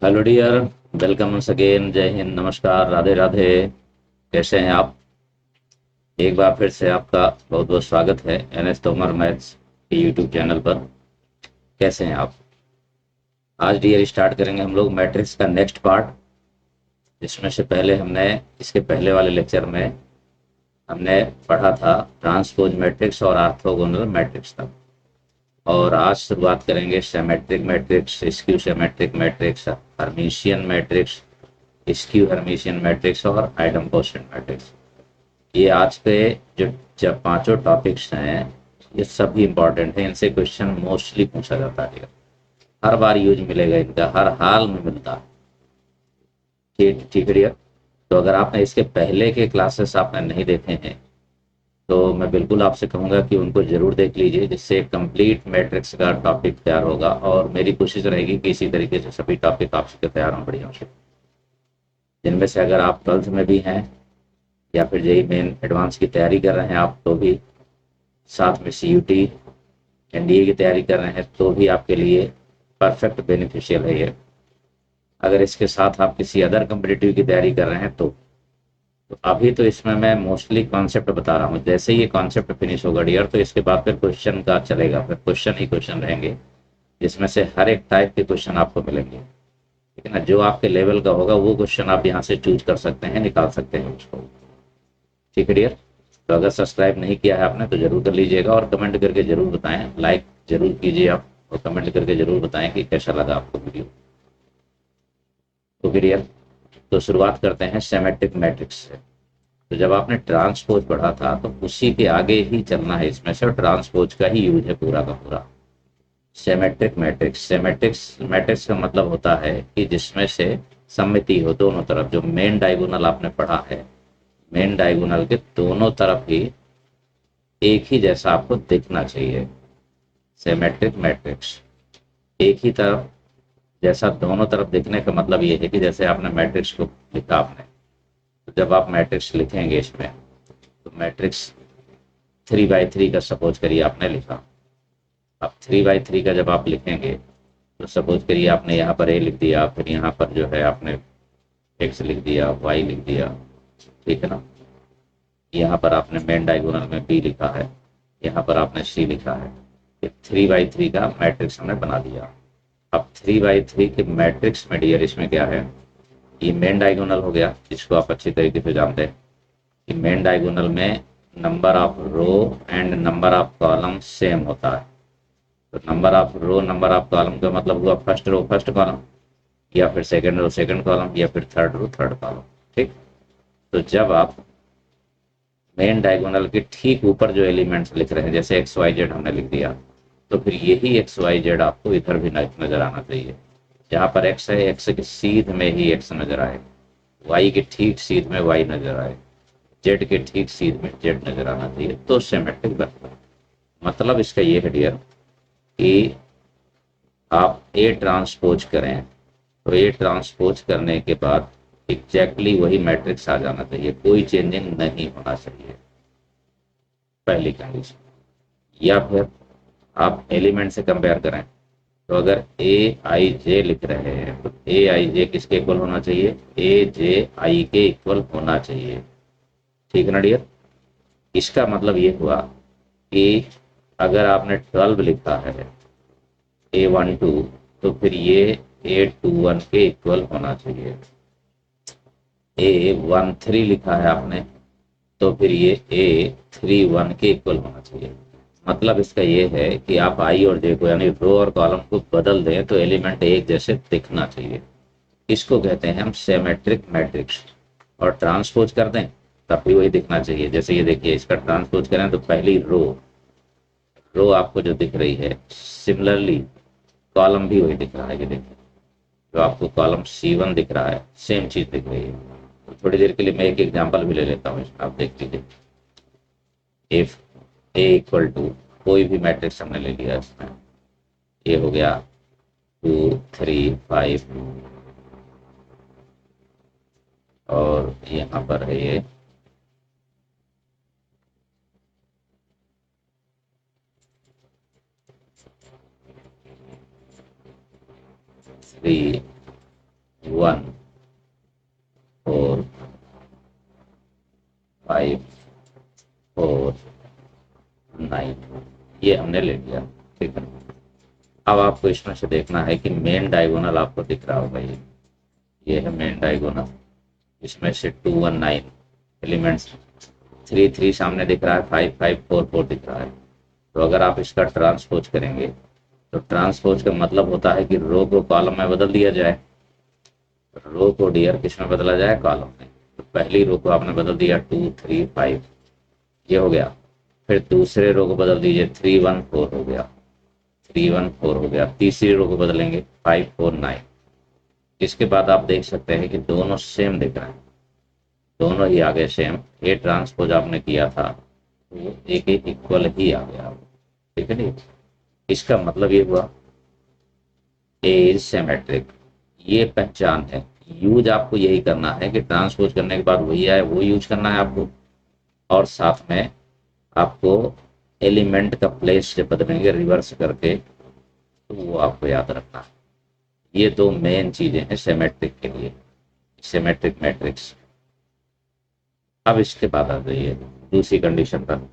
Hello dear. Welcome once again. जय हिंद, नमस्कार, राधे राधे। कैसे हैं आप? एक बार फिर से आपका बहुत बहुत स्वागत है एनएस तोमर मैथ्स के यूट्यूब चैनल पर। कैसे हैं आप? आज डियर स्टार्ट करेंगे हम लोग मैट्रिक्स का नेक्स्ट पार्ट, जिसमें से पहले हमने इसके पहले वाले लेक्चर में हमने पढ़ा था ट्रांसपोज मैट्रिक्स और ऑर्थोगोनल मैट्रिक्स तक। और आज शुरुआत करेंगे symmetric matrix, skew symmetric matrix, Hermitian matrix, skew Hermitian matrix और आइडम्पोसेंट मैट्रिक्स। ये आज के जो जब पांचों टॉपिक्स हैं, ये सभी इंपॉर्टेंट हैं। इनसे क्वेश्चन मोस्टली पूछा जाता है, हर बार यूज मिलेगा इनका, हर हाल में मिलता है। ठीक ठीक है डियर। तो अगर आपने इसके पहले के क्लासेस आपने नहीं देखे हैं तो मैं बिल्कुल आपसे कहूंगा कि उनको जरूर देख लीजिए, जिससे कंप्लीट मैट्रिक्स का टॉपिक तैयार होगा। और मेरी कोशिश रहेगी कि इसी तरीके से सभी टॉपिक आपसे तैयार हों बढ़िया से। जिनमें से अगर आप 12th में भी हैं या फिर जेई मेन एडवांस की तैयारी कर रहे हैं आप, तो भी साथ में सीयूटी एनडीए की तैयारी कर रहे हैं तो भी आपके लिए परफेक्ट बेनिफिशियल है ये। अगर इसके साथ आप किसी अदर कम्पिटिटिव की तैयारी कर रहे हैं तो अभी तो इसमें मैं मोस्टली कॉन्सेप्ट बता रहा हूँ। जैसे ही ये कॉन्सेप्ट फिनिश होगा डियर, तो इसके बाद फिर क्वेश्चन का चलेगा, फिर क्वेश्चन ही क्वेश्चन रहेंगे, जिसमें से हर एक टाइप के क्वेश्चन आपको मिलेंगे। ठीक है ना? जो आपके लेवल का होगा वो क्वेश्चन आप यहाँ से चूज कर सकते हैं, निकाल सकते हैं उसको। ठीक है डियर। तो अगर सब्सक्राइब नहीं किया है आपने तो जरूर कर लीजिएगा, और कमेंट करके जरूर बताएं, लाइक जरूर कीजिए आप, और कमेंट करके जरूर बताएं कि कैसा लगा आपको वीडियो। Okay dear. तो शुरुआत करते हैं सिमेट्रिक मैट्रिक्स से। तो जब आपने ट्रांसपोज पढ़ा था तो उसी के आगे ही चलना है इसमें से, और ट्रांसपोज का ही यूज है पूरा का पूरा। सिमेट्रिक मैट्रिक्स, सिमेट्रिक्स मैट्रिक्स का मतलब होता है कि जिसमें से सममिति हो दोनों तरफ। जो मेन डायगोनल आपने पढ़ा है, मेन डायगोनल के दोनों तरफ ही एक ही जैसा आपको दिखना चाहिए। सिमेट्रिक मैट्रिक्स एक ही तरफ जैसा, दोनों तरफ दिखने का मतलब ये है कि जैसे आपने मैट्रिक्स को लिखा आपने, तो जब आप मैट्रिक्स लिखेंगे इसमें, तो मैट्रिक्स 3 by 3 का सपोज करिए आपने लिखा। अब 3 by 3 का जब आप लिखेंगे तो सपोज करिए आपने यहाँ पर ए लिख दिया, फिर यहाँ पर जो है आपने एक्स लिख दिया, वाई लिख दिया। ठीक है ना? यहाँ पर आपने मेन डायगोनल में बी लिखा है, यहाँ पर आपने सी लिखा है। ये 3 by 3 का मैट्रिक्स हमने बना दिया। अब 3 by 3 के मैट्रिक्स में डियर इसमें क्या है, ये मेन डायगोनल हो गया, जिसको आप अच्छी तरीके से जानते हैं कि मेन डायगोनल में number of row and number of column same होता है। तो number of row number of column का मतलब हुआ फर्स्ट रो फर्स्ट कॉलम, या फिर सेकंड रो सेकंड कॉलम, या फिर थर्ड रो थर्ड कॉलम। ठीक। तो जब आप मेन डायगोनल के ठीक ऊपर जो एलिमेंट्स लिख रहे हैं, जैसे एक्स वाई जेड हमने लिख दिया, तो फिर यही एक्स वाई जेड आपको इधर भी नजर आना चाहिए। जहां पर एक्स है, एक्स के सीध में ही एक्स नजर आए, वाई के ठीक सीध में वाई नजर आए, जेड के ठीक सीध में जेड नजर आना चाहिए, तो सिमेट्रिक बनता है। मतलब इसका ये है डियर कि आप ए ट्रांसपोज करें, तो ए ट्रांसपोज करने के बाद एग्जैक्टली वही मैट्रिक्स आ जाना चाहिए, कोई चेंजिंग नहीं होना चाहिए, पहली कंडीशन। या फिर आप एलिमेंट से कंपेयर करें, तो अगर ए आई जे लिख रहे हैं तो ए आई जे किसके इक्वल होना चाहिए, ए जे आई के इक्वल होना चाहिए। ठीक है ना डियर? इसका मतलब ये हुआ कि अगर आपने 12 लिखा है A12, तो फिर ये A21 के इक्वल होना चाहिए। A13 लिखा है आपने, तो फिर ये A31 के इक्वल होना चाहिए। मतलब इसका ये है कि आप आई और जे को, यानी रो और कॉलम को बदल दें तो एलिमेंट एक जैसे दिखना चाहिए। इसको कहते हैं हम सिमेट्रिक मैट्रिक्स। और ट्रांसपोज कर दें तब भी वही दिखना चाहिए। जैसे ये देखिए, इसका ट्रांसपोज करें तो पहली रो रो आपको जो दिख रही है, सिमिलरली कॉलम भी वही दिख रहा है। ये देखिए, जो आपको कॉलम C1 दिख रहा है, सेम चीज दिख रही है। तो थोड़ी देर के लिए मैं एक एग्जांपल भी ले लेता हूँ इसमें, आप देख लीजिए। इफ ए इक्वल टू, कोई भी मैट्रिक्स हमने ले लिया इसमें, ये हो गया 2 3 5, और यहाँ पर है ये 3 ये हमने ले लिया, ठीक है। अब आपको इसमें से देखना है कि मेन डायगोनल आपको दिख रहा होगा, ये है मेन डायगोनल। इसमें से 219 एलिमेंट्स, 3 सामने दिख रहा है, 5 5 4 4 दिख रहा है। तो अगर आप इसका ट्रांसपोज करेंगे तो ट्रांसपोज का मतलब होता है कि रो को कॉलम में बदल दिया जाए। रो को डियर किस में बदला जाए, कॉलम में। तो पहली रो को आपने बदल दिया 2 3 5, ये हो गया। फिर दूसरे रो को बदल दीजिए, 3 1 4 हो गया, 3 1 4 हो गया। तीसरी रो को बदलेंगे 5 4 9। इसके बाद आप देख सकते हैं कि दोनों सेम दिख रहे हैं, दोनों ही आगे सेम। ए ट्रांसपोज आपने किया था वो एक एक इक्वल ही आ गया, ठीक है। नहीं, इसका मतलब ये हुआ ए इज सिमेट्रिक, ये पहचान है। यूज आपको यही करना है कि ट्रांसपोज करने के बाद वही आए वो यूज करना है आपको, और साथ में आपको एलिमेंट का प्लेस जब बदलेंगे रिवर्स करके तो वो आपको याद रखना है। ये दो मेन चीजें हैं सिमेट्रिक के लिए, सिमेट्रिक मैट्रिक्स। अब इसके बाद आ जाइए दूसरी कंडीशन पर।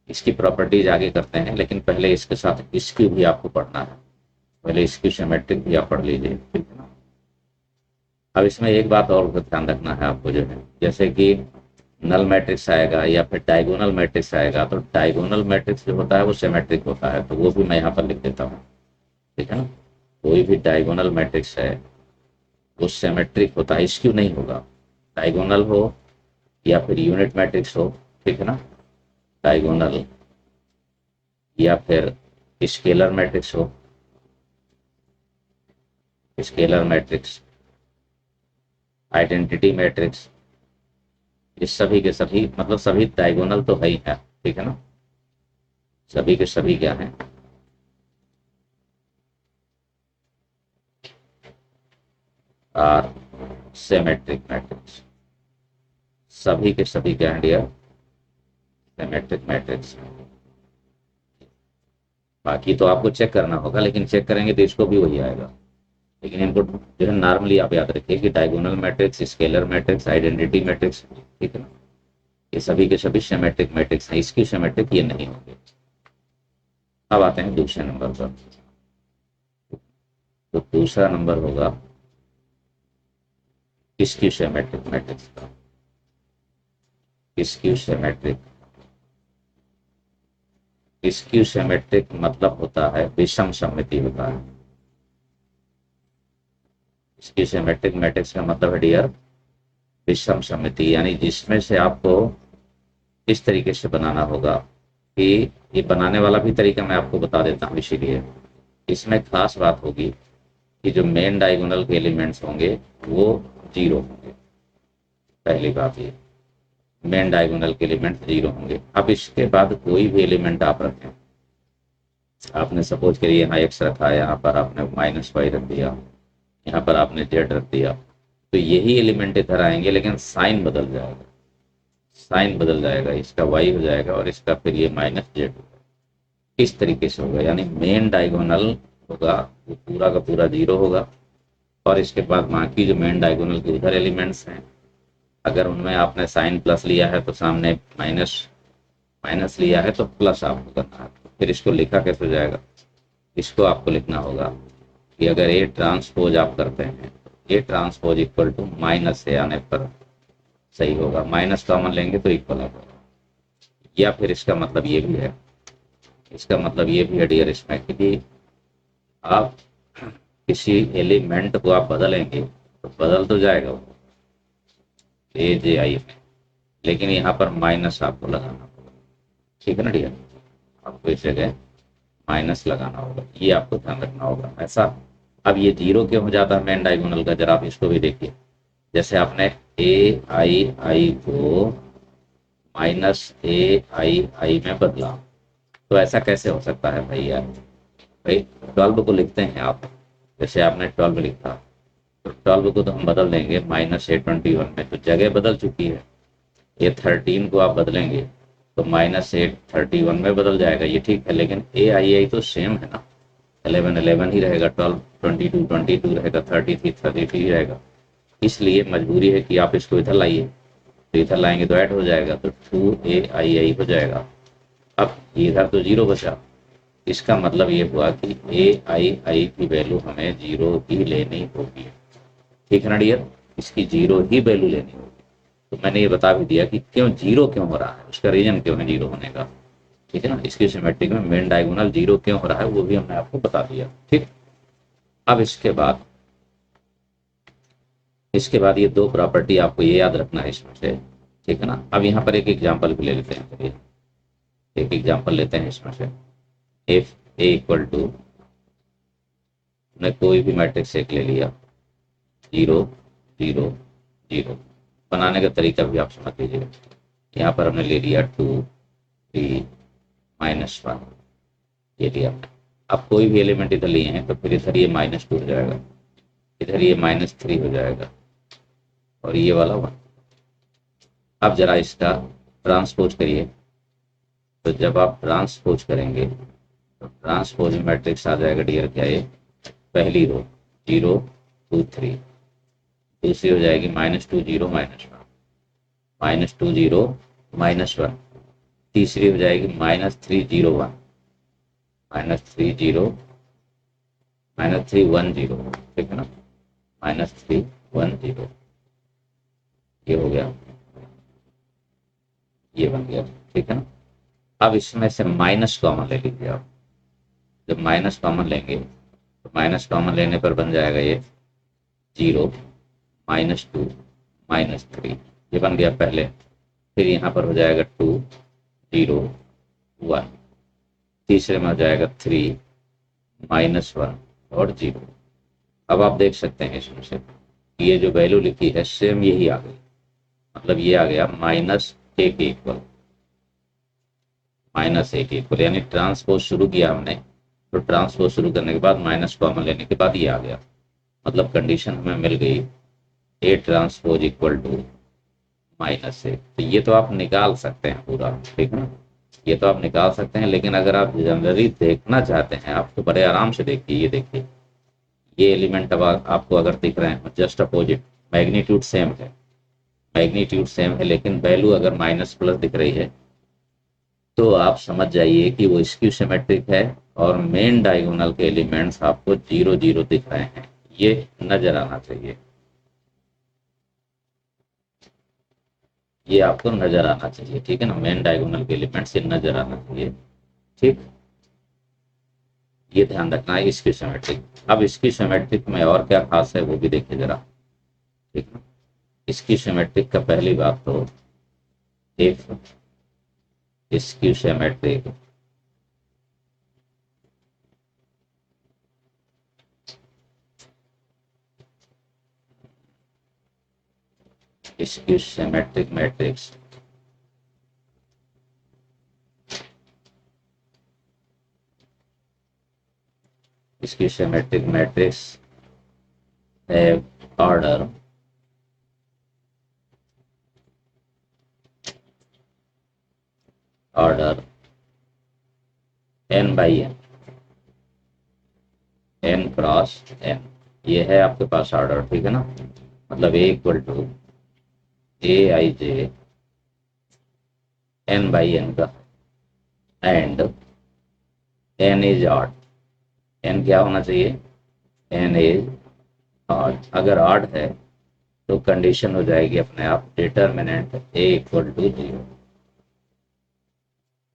इसकी प्रॉपर्टीज आगे करते हैं, लेकिन पहले इसके साथ इसकी भी आपको पढ़ना है। पहले इसकी सिमेट्रिक भी आप पढ़ लीजिए, ठीक है ना। अब इसमें एक बात और ध्यान रखना है आपको, जो है जैसे कि नल मैट्रिक्स आएगा या फिर डायगोनल मैट्रिक्स आएगा, तो डायगोनल मैट्रिक्स जो होता है वो सिमेट्रिक होता है, तो वो भी मैं यहाँ पर लिख देता हूँ, ठीक है ना। कोई भी डायगोनल मैट्रिक्स है वो सिमेट्रिक होता है, स्क्यू नहीं होगा। डायगोनल हो या फिर यूनिट मैट्रिक्स हो, ठीक है ना, डायगोनल या फिर स्केलर मैट्रिक्स हो, स्केलर मैट्रिक्स, आइडेंटिटी मैट्रिक्स, ये सभी के सभी मतलब सभी डायगोनल तो है ही है, ठीक है ना। सभी के सभी क्या हैं, आर सिमेट्रिक मैट्रिक्स। सभी के सभी क्या है डियर, सिमेट्रिक मैट्रिक्स। बाकी तो आपको चेक करना होगा, लेकिन चेक करेंगे तो इसको भी वही आएगा। लेकिन इनको जो है नॉर्मली आप याद रखिए कि diagonal matrix, scalar matrix, identity matrix, ठीक है ना, ये सभी के सभी सिमेट्रिक मैट्रिक्स हैं। इसकी सिमेट्रिक ये नहीं होंगे। अब आते हैं दूसरे नंबर पर। तो दूसरा नंबर होगा स्क्यू सिमेट्रिक मैट्रिक्स का। स्क्यू सिमेट्रिक, स्क्यू सिमेट्रिक मतलब होता है विषम सममिति होता है। स्क्यू सिमेट्रिक मैट्रिक्स का मतलब है डियर विषम सममिति, यानी जिसमें से आपको इस तरीके से बनाना होगा कि ये बनाने वाला भी तरीका मैं आपको बता देता हूँ। इसीलिए इसमें खास बात होगी कि जो मेन डायगोनल के एलिमेंट्स होंगे वो 0 होंगे। पहली बात ये, मेन डायगोनल के एलिमेंट 0 होंगे। अब इसके बाद कोई भी एलिमेंट आप रखें, आपने सपोज करिए यहाँ x रखा है, यहाँ पर आपने -y रख दिया, यहाँ पर आपने z रख दिया, तो यही एलिमेंट इधर आएंगे, लेकिन साइन बदल जाएगा। साइन बदल जाएगा, इसका y हो जाएगा और इसका फिर ये -z होगा। इस तरीके से होगा, यानी मेन डायगोनल होगा वो पूरा का पूरा 0 होगा, और इसके बाद बाकी जो मेन डायगोनल के उधर एलिमेंट्स हैं, अगर उनमें आपने साइन प्लस लिया है तो सामने माइनस लिया है तो प्लस आपको करना है। फिर इसको लिखा कैसे हो जाएगा, इसको आपको लिखना होगा कि अगर ए ट्रांसपोज आप करते हैं, A transpose equal to minus से आने पर सही होगा, माइनस कॉमन लेंगे तो इक्वल होगा। या फिर इसका मतलब ये भी है, इसका मतलब ये भी है डियर इसमें कि आप किसी एलिमेंट को आप बदलेंगे तो बदल तो जाएगा वो ए जे आई में, लेकिन यहाँ पर माइनस आपको लगाना होगा, ठीक है ना डियर। आपको इस जगह माइनस लगाना होगा, ये आपको ध्यान रखना होगा ऐसा। अब ये 0 क्यों हो जाता है मेन डायगोनल का, जरा आप इसको भी देखिए। जैसे आपने ए आई को -ai में बदला, तो ऐसा कैसे हो सकता है भाई यार। भाई 12 को लिखते हैं आप, जैसे आपने 12 लिखा तो 12 को तो हम बदल देंगे -821 में, तो जगह बदल चुकी है। ये 13 को आप बदलेंगे तो -831 में बदल जाएगा, ये ठीक है। लेकिन ai तो सेम है ना, 11 ही रहेगा, 12 22 रहेगा, 33 रहेगा। इसलिए मजबूरी है कि आप इसको इधर लाइए, तो इधर लाएंगे तो ऐड हो जाएगा, तो 2ai हो जाएगा। अब इधर तो 0 बचा, इसका मतलब ये हुआ कि ai की वैल्यू हमें 0 ही लेनी होगी। ठीक है ना डियर, इसकी 0 ही वैल्यू लेनी होगी। तो मैंने ये बता भी दिया कि क्यों 0 क्यों हो रहा है, उसका रीजन क्यों है 0 होने का। ठीक है ना, इसकी सिमेट्रिक में मेन डायगोनल 0 क्यों हो रहा है वो भी हमने आपको बता दिया। ठीक, अब इसके बाद ये दो प्रॉपर्टी आपको ये याद रखना है इसमें से। ठीक है ना, अब यहाँ पर एक एग्जाम्पल भी ले लेते हैं। चलिए एक एग्जाम्पल लेते हैं इसमें से। इफ ए इक्वल टू, हमने कोई भी मैट्रिक्स एक ले लिया, 0 0 0। बनाने का तरीका भी आप समझ लीजिएगा। यहाँ पर हमने ले लिया 2 3 -1, ये लिया। अब कोई भी एलिमेंट इधर लिए हैं तो फिर इधर ये -2 हो जाएगा, इधर ये -3 हो जाएगा और ये वाला 1। अब जरा इसका ट्रांसपोज करिए। तो जब आप ट्रांसपोज करेंगे तो ट्रांसपोज मैट्रिक्स आ जाएगा डियर क्या, ये पहली रो 0 2 3, दूसरी हो जाएगी -2 0 -1 -2 0 -1, तीसरी हो जाएगी -3 0 1 -3 0 -3 1 0। ठीक है ना, -3 1 0, ये हो गया, ये बन गया। ठीक है ना, अब इसमें से माइनस कॉमन ले लीजिए आप। जब माइनस कॉमन लेंगे तो माइनस कॉमन लेने पर बन जाएगा ये 0 -2 -3, ये बन गया पहले। फिर यहाँ पर हो जाएगा 2 0 1, तीसरे में हो जाएगा 3 -1 और 0। अब आप देख सकते हैं इसमें से ये जो वैल्यू लिखी है सेम यही आ गई, मतलब ये आ गया -1 के इक्वल, -1 के इक्वल। यानी ट्रांसपोज शुरू किया हमने, तो ट्रांसपोज शुरू करने के बाद माइनस कॉमन लेने के बाद ये आ गया, मतलब कंडीशन हमें मिल गई ए ट्रांसपोज इक्वल टू -1। तो ये तो आप निकाल सकते हैं पूरा। ठीक है ना, ये तो आप निकाल सकते हैं, लेकिन अगर आप जनरली देखना चाहते हैं आप तो बड़े आराम से देखिए। ये देखिए ये एलिमेंट अब आपको अगर दिख रहे हैं जस्ट अपोजिट, मैग्नीट्यूड सेम है, मैग्नीट्यूड सेम है, लेकिन वैल्यू अगर माइनस प्लस दिख रही है तो आप समझ जाइए कि वो स्क्यू सिमेट्रिक है और मेन डायगोनल के एलिमेंट्स आपको 0 0 दिख रहे हैं, ये नजर आना चाहिए, ये आपको नजर आना चाहिए। ठीक है ना, मेन डायगोनल के एलिमेंट्स ये नजर आना चाहिए। ठीक, ये ध्यान रखना है स्क्यू सिमेट्रिक। अब स्क्यू सिमेट्रिक में और क्या खास है वो भी देखिए जरा। ठीक है, स्क्यू सिमेट्रिक का पहली बात तो if skew symmetric skew symmetric matrix skew symmetric matrix have order n by n cross n, ये है आपके पास ऑर्डर। ठीक है ना, मतलब a equal to aij n by n का, and n is odd. n क्या होना चाहिए, n इज ऑड। अगर ऑड है तो कंडीशन हो जाएगी अपने आप determinant a equal to 0।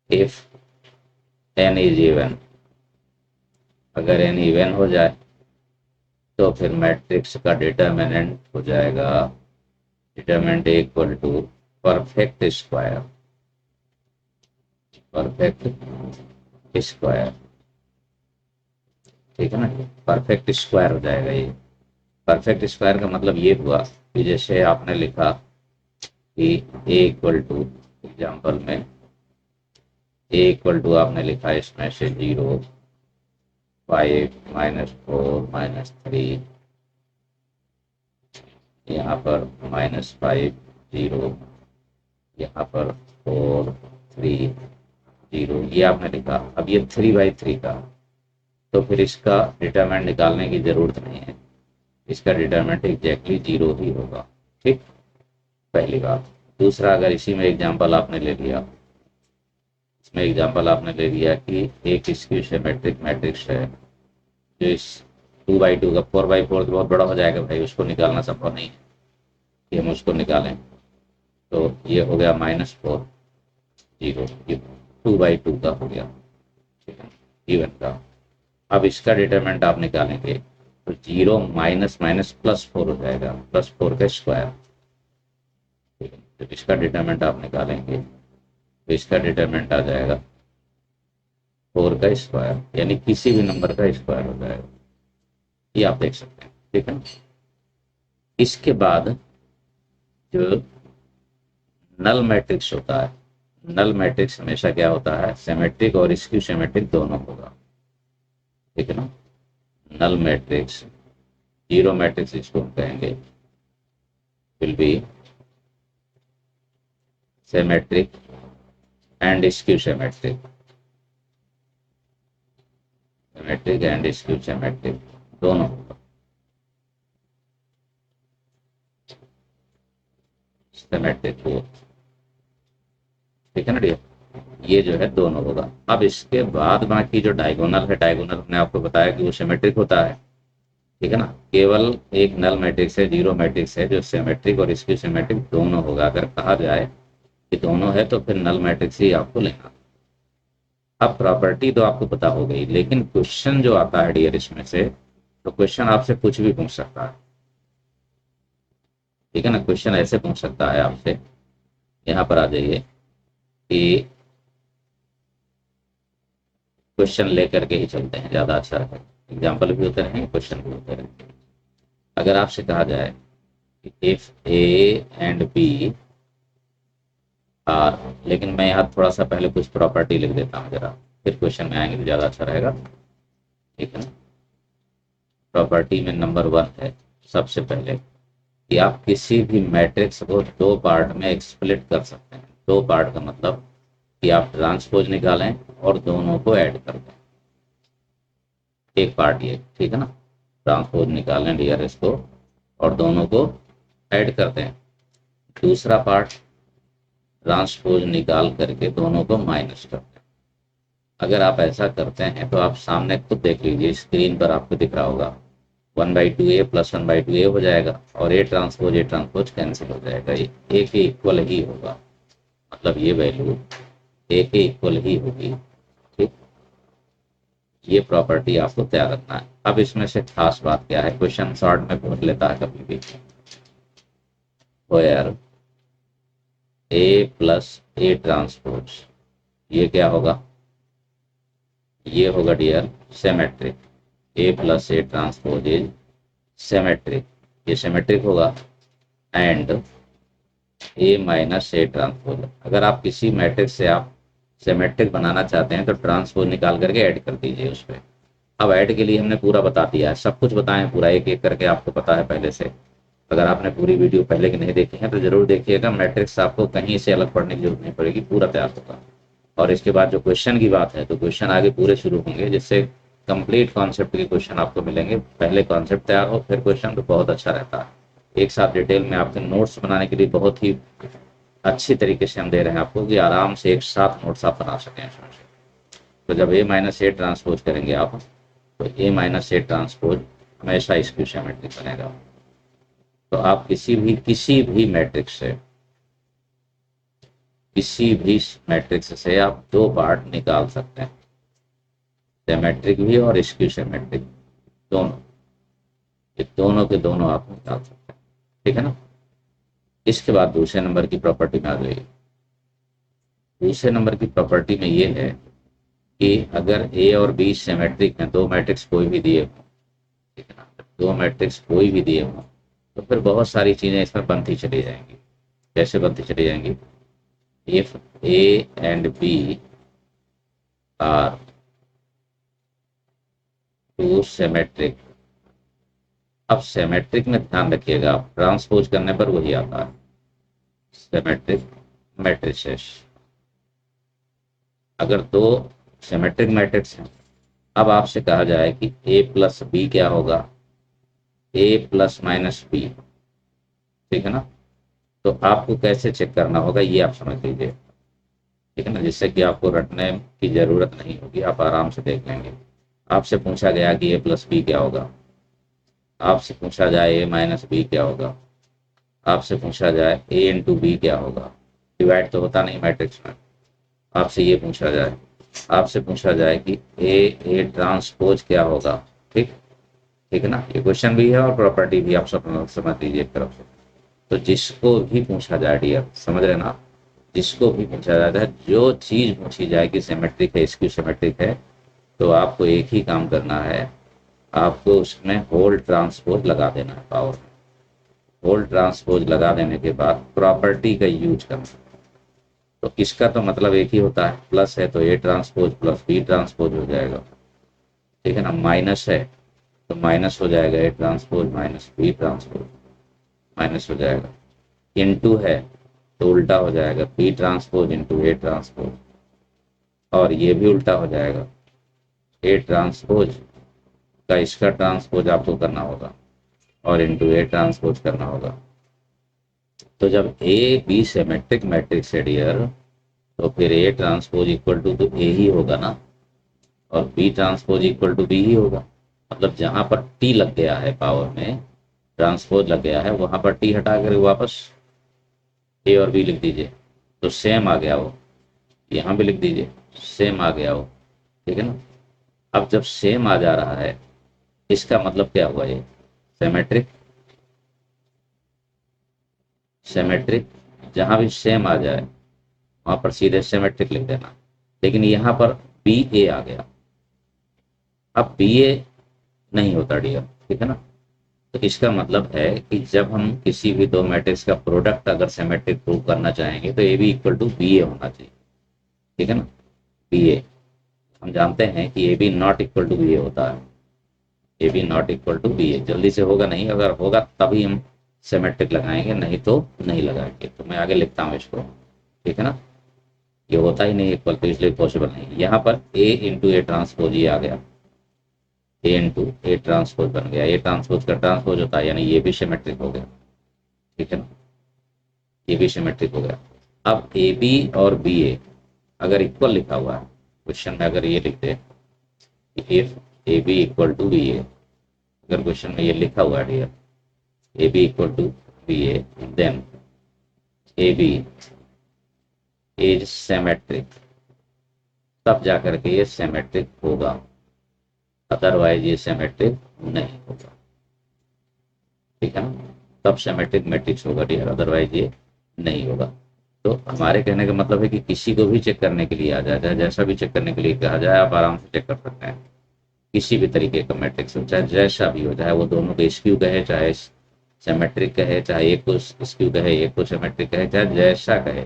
If n is even, अगर n इवन हो जाए तो फिर मैट्रिक्स का डिटर्मिनेंट हो जाएगा determinant a equal to perfect square, perfect square. ठीक है ना, परफेक्ट स्क्वायर हो जाएगा ये। परफेक्ट स्क्वायर का मतलब ये हुआ कि जैसे आपने लिखा कि a इक्वल टू, एग्जाम्पल में a इक्वल टू आपने लिखा इसमें से 0 5 -4 -3, यहाँ पर -5 0, यहाँ पर 4 3 0, ये आपने लिखा। अब ये 3/3 का, तो फिर इसका डिटरमिनेंट निकालने की जरूरत नहीं है, इसका डिटरमिनेंट एग्जैक्टली 0 ही होगा। ठीक, पहली बात। दूसरा, अगर इसी में एग्जांपल आपने ले लिया इसमें एग्जांपल आपने ले लिया कि एक स्क्यू सिमेट्रिक मैट्रिक्स है जो इस 2 बाई 2 का 4 बाई 4 तो बहुत बड़ा हो जाएगा भाई, उसको निकालना संभव नहीं है कि हम उसको निकालें। तो ये हो गया -4 0, ये 2 बाई 2 का हो गया, ठीक है, इवन का। अब इसका डिटरमिनेंट आप निकालेंगे तो 0 माइनस माइनस +4 हो जाएगा, +4 का स्क्वायर, ठीक है। तो इसका डिटरमिनेंट आप निकालेंगे तो इसका डिटरमिनेंट आ जाएगा 4 का स्क्वायर, यानी किसी भी नंबर का स्क्वायर हो जाएगा, ये आप देख सकते हैं, ठीक है। इसके बाद जो नल मैट्रिक्स होता है, नल मैट्रिक्स हमेशा क्या होता है, सिमेट्रिक और स्क्यू सिमेट्रिक दोनों होगा, ठीक है ना। नल मैट्रिक्स, जीरो मैट्रिक्स इसको हम कहेंगे, will be symmetric and skew symmetric, symmetric and skew symmetric दोनों होगा, सिमेट्रिक हो, ठीक है ना डियर, ये जो है दोनों होगा। अब इसके बाद बाकी जो डायगोनल है, डायगोनल हमने आपको बताया कि वो सिमेट्रिक होता है, ठीक है ना। केवल एक नल मैट्रिक्स है, जीरो मैट्रिक्स है जो सिमेट्रिक और स्क्यू सिमेट्रिक दोनों होगा। अगर कहा जाए कि दोनों है तो फिर नल मैट्रिक्स ही आपको लेना। अब प्रॉपर्टी तो आपको पता हो गई, लेकिन क्वेश्चन जो आता है डियर इसमें से, तो क्वेश्चन आपसे कुछ भी पूछ सकता है, ठीक है ना। क्वेश्चन ऐसे पूछ सकता है आपसे, यहाँ पर आ जाइए कि क्वेश्चन लेकर के ही चलते हैं, ज़्यादा अच्छा है। एग्जाम्पल भी होते रहेंगे, क्वेश्चन भी होते रहेंगे। अगर आपसे कहा जाए कि if A and B are, लेकिन मैं यहाँ थोड़ा सा पहले कुछ प्रॉपर्टी लिख देता हूँ जरा, फिर क्वेश्चन में आएंगे तो ज़्यादा अच्छा रहेगा, ठीक है ना। प्रॉपर्टी में नंबर 1 है सबसे पहले कि आप किसी भी मैट्रिक्स को दो पार्ट में स्प्लिट कर सकते हैं। दो पार्ट का मतलब कि आप ट्रांसपोज निकालें और दोनों को ऐड कर दें, एक पार्ट ये, ठीक है ना। ट्रांसपोज निकालें डीआरएस को और दोनों को ऐड कर दें। दूसरा पार्ट ट्रांसपोज निकाल करके दोनों को माइनस कर दें। अगर आप ऐसा करते हैं तो आप सामने खुद देख लीजिए, स्क्रीन पर आपको दिख रहा होगा 1/2a + 1/2a हो जाएगा और ए ट्रांसपोज कैंसिल हो जाएगा, ये ए के इक्वल ही होगा, मतलब ये वैल्यू ए के इक्वल ही होगी, ठीक। ये प्रॉपर्टी आपको तैयार रखना है। अब इसमें से खास बात क्या है, क्वेश्चन शॉर्ट में पूछ लेता है कभी भी, वेयर ए + ए ट्रांसपोज, ये क्या होगा, ये होगा dear symmetric, A + A transpose is symmetric, ये सिमेट्रिक होगा। एंड ए - ए ट्रांसपोज, अगर आप किसी मैट्रिक्स से आप सिमेट्रिक बनाना चाहते हैं तो ट्रांसपोज निकाल करके ऐड कर दीजिए उस पर। अब ऐड के लिए हमने पूरा बता दिया है, सब कुछ बताएं पूरा, एक एक करके आपको पता है पहले से। अगर आपने पूरी वीडियो पहले की नहीं देखी है तो जरूर देखिएगा, मैट्रिक्स आपको कहीं से अलग पढ़ने की जरूरत नहीं पड़ेगी, पूरा तैयार होगा। और इसके बाद जो क्वेश्चन की बात है तो क्वेश्चन आगे पूरे शुरू होंगे, जिससे कंप्लीट कॉन्सेप्ट के क्वेश्चन आपको मिलेंगे। पहले कॉन्सेप्ट तैयार हो फिर क्वेश्चन, तो बहुत अच्छा रहता है। एक साथ डिटेल में आपके नोट्स बनाने के लिए बहुत ही अच्छी तरीके से हम दे रहे हैं आपको कि आराम से एक साथ नोट्स आप बना सकें इसमें से। तो जब ए - ए ट्रांसपोज करेंगे आप, तो ए - ए ट्रांसपोज हमेशा स्क्यू सिमेट्रिक बनेगा। तो आप किसी भी मैट्रिक्स से आप दो पार्ट निकाल सकते हैं, सिमेट्रिक भी और स्क्यू सिमेट्रिक दोनों, ये दोनों के दोनों आप निकाल सकते हैं, ठीक है ना। इसके बाद दूसरे नंबर की प्रॉपर्टी में आ जाइए। दूसरे नंबर की प्रॉपर्टी में ये है कि अगर ए और बी सिमेट्रिक हैं, दो मैट्रिक्स कोई भी दिए हों, ठीक है ना, दो मैट्रिक्स कोई भी दिए हों, तो फिर बहुत सारी चीज़ें इसमें बनती चली जाएंगी। कैसे बनती चली जाएंगी, if A and B are two symmetric. अब सिमेट्रिक में ध्यान रखिएगा, आप ट्रांसपोज करने पर वही आता है, सिमेट्रिक मैट्रिसेस। अगर दो सिमेट्रिक मैट्रिक्स हैं, अब आपसे कहा जाए कि ए + बी क्या होगा, ए ± बी, ठीक है ना। तो आपको कैसे चेक करना होगा ये आप समझ लीजिए। ठीक है ना, जिससे कि आपको रटने की जरूरत नहीं होगी, आप आराम से देख लेंगे। आपसे पूछा गया कि ए प्लस बी क्या होगा, आपसे पूछा जाए ए माइनस बी क्या होगा, आपसे पूछा जाए ए इंटू बी क्या होगा, डिवाइड तो होता नहीं मैट्रिक्स में, आपसे ये पूछा जाए, आपसे पूछा जाए कि ए ट्रांसपोज क्या होगा। ठीक, ठीक है ना, ये क्वेश्चन भी है और प्रॉपर्टी भी आप सब समझ लीजिए एक तरफ से। तो जिसको भी पूछा जाए डियर, समझ रहे ना, जिसको भी पूछा जाता है, जो चीज पूछी जाए कि सिमेट्रिक है, स्क्यू सिमेट्रिक है, तो आपको एक ही काम करना है, आपको उसमें होल ट्रांसपोज लगा देना है पावर। होल ट्रांसपोज लगा देने के बाद प्रॉपर्टी का यूज करना। तो इसका तो मतलब एक ही होता है, प्लस है तो A transpose plus B transpose हो जाएगा। ठीक है ना, माइनस है तो माइनस हो जाएगा A transpose minus B transpose, minus हो जाएगा। इनटू है तो उल्टा हो जाएगा, B transpose into A transpose, और ये भी उल्टा हो जाएगा, ए ट्रांसपोज का इसका ट्रांसपोज आपको करना होगा और इंटू ए ट्रांसपोज करना होगा। तो जब ए बी सिमेट्रिक मैट्रिक्स है डियर, तो फिर ए ट्रांसपोज इक्वल टू तो ए ही होगा ना, और B transpose equal to B ही होगा। मतलब जहां पर टी लग गया है पावर में, ट्रांसपोज लग गया है, वहां पर टी हटा कर वापस ए और बी लिख दीजिए, तो सेम आ गया वो। यहाँ भी लिख दीजिए, सेम आ गया वो। ठीक है ना, अब जब सेम आ जा रहा है, इसका मतलब क्या हुआ, ये सिमेट्रिक। सिमेट्रिक जहां भी सेम आ जाए वहां पर सीधे सिमेट्रिक लिख देना। लेकिन यहाँ पर बी ए आ गया, अब बी ए नहीं होता डियर। ठीक है ना, तो इसका मतलब है कि जब हम किसी भी दो मैट्रिक्स का प्रोडक्ट अगर सिमेट्रिक प्रूव करना चाहेंगे तो A B equal to B A होना चाहिए। ठीक है ना, बी ए, हम जानते हैं कि A B not equal to B A होता है, A B not equal to B A. जल्दी से होगा नहीं, अगर होगा तभी हम सिमेट्रिक लगाएंगे, नहीं तो नहीं लगाएंगे। तो मैं आगे लिखता हूँ इसको। ठीक है ना, ये होता ही नहीं इक्वल, तो इसलिए पॉसिबल नहीं। यहाँ पर ए इंटू ए ट्रांसपोज ये आ गया, ए इंटू ए ट्रांसपोज बन गया, ए ट्रांसपोज का ट्रांसपोज होता है, यानी ये भी सिमेट्रिक हो गया। ठीक है ना, ये भी सिमेट्रिक हो गया। अब ए बी और बी ए अगर इक्वल लिखा हुआ है क्वेश्चन में, अगर ये लिख दे if A B equal to B A, अगर क्वेश्चन में ये लिखा हुआ है dear A B equal to B A, then A B is symmetric, तब जाकर के ये सिमेट्रिक होगा, अदरवाइज ये सिमेट्रिक नहीं होगा। ठीक है ना, तब सिमेट्रिक मैट्रिक्स होगा डियर, अदरवाइज ये नहीं होगा। तो हमारे कहने का मतलब है कि किसी को भी चेक करने के लिए आ जाए, चाहे जैसा भी चेक करने के लिए कहा जाए, आप आराम से चेक कर सकते हैं। किसी भी तरीके का मैट्रिक्स हो, चाहे जैसा भी हो, चाहे वो दोनों को स्क्यू कहे, चाहे सिमेट्रिक कहे, चाहे एक को स्क्यू कहे एक को सिमेट्रिक कहे, चाहे जैसा कहे,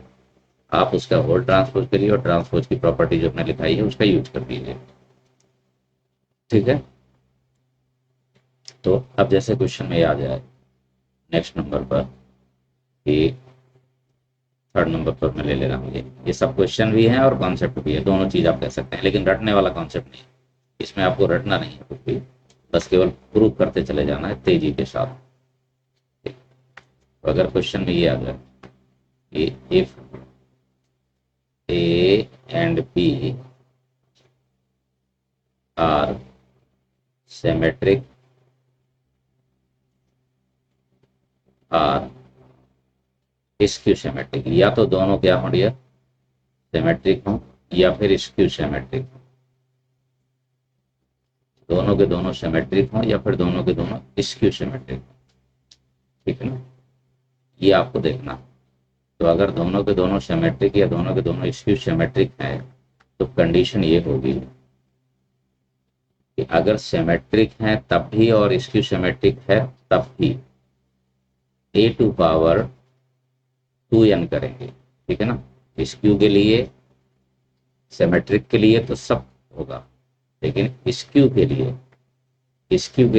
आप उसका होल ट्रांसपोज करिए और ट्रांसपोज की प्रॉपर्टी जो हमने लिखाई है उसका यूज कर दीजिए। ठीक है, तो अब जैसे क्वेश्चन में आ जाए नेक्स्ट नंबर पर, कि थर्ड नंबर पर मैं ले ले रहा हूँ, ये सब क्वेश्चन भी है और कॉन्सेप्ट भी है, दोनों चीज आप कह सकते हैं, लेकिन रटने वाला कॉन्सेप्ट नहीं, इसमें आपको रटना नहीं है कुछ भी, बस केवल प्रूव करते चले जाना है तेजी के साथ। तो अगर क्वेश्चन में ये आ जाए कि if A and B are symmetric or skew symmetric, या तो दोनों क्या हों डियर, सिमेट्रिक हों या फिर स्क्यू सिमेट्रिक, दोनों के दोनों सिमेट्रिक हों या फिर दोनों के दोनों स्क्यू सिमेट्रिक। ठीक है ना, ये आपको देखना। तो अगर दोनों के दोनों सिमेट्रिक या दोनों के दोनों स्क्यू सिमेट्रिक है, तो कंडीशन ये होगी कि अगर सिमेट्रिक है तब भी और स्क्यू सिमेट्रिक है तब भी ए टू पावर 2n करेंगे। ठीक है ना, स्क्यू के लिए, सिमेट्रिक के लिए तो सब होगा, लेकिन स्क्यू के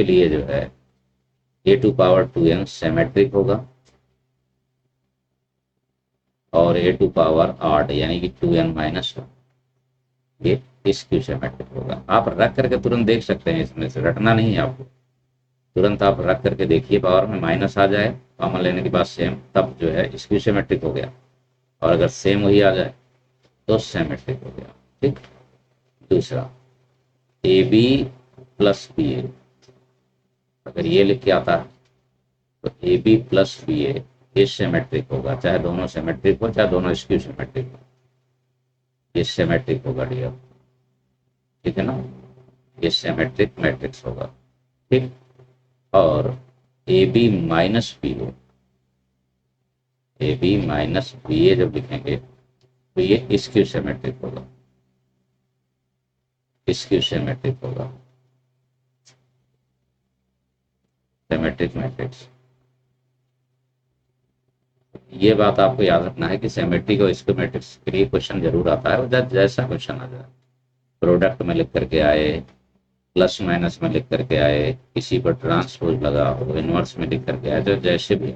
लिए जो है ए टू पावर 2n सिमेट्रिक होगा, और ए टू पावर 8 यानी कि 2n माइनस ये स्क्यू सिमेट्रिक होगा। आप रख करके तुरंत देख सकते हैं, इसमें से रटना नहीं है आपको, तुरंत आप रख करके देखिए, पावर में माइनस आ जाए कॉमन लेने के बाद सेम, तब जो है स्क्यू सिमेट्रिक हो गया, और अगर सेम वही आ जाए तो सिमेट्रिक हो गया। ठीक। दूसरा, ए बी प्लस बी ए, अगर ये लिख के आता है तो ए बी प्लस बी ए, ये सिमेट्रिक होगा, चाहे दोनों सिमेट्रिक हो चाहे दोनों स्क्यू सिमेट्रिक हो, ये सिमेट्रिक होगा डियर। ठीक है ना, ये सिमेट्रिक मैट्रिक्स होगा। ठीक। और A B minus B A, A B minus B A जब लिखेंगे तो ये स्क्यू सिमेट्रिक होगा, स्क्यू सिमेट्रिक होगा, सिमेट्रिक मैट्रिक्स। ये बात आपको याद रखना है कि सिमेट्रिक और स्क्यू मैट्रिक्स के लिए क्वेश्चन जरूर आता है, जैसा क्वेश्चन आ जाए, प्रोडक्ट में लिख करके आए, प्लस माइनस में लिख करके आए, किसी पर ट्रांसपोज लगा हो, इनवर्स में लिख करके आए, तो जैसे भी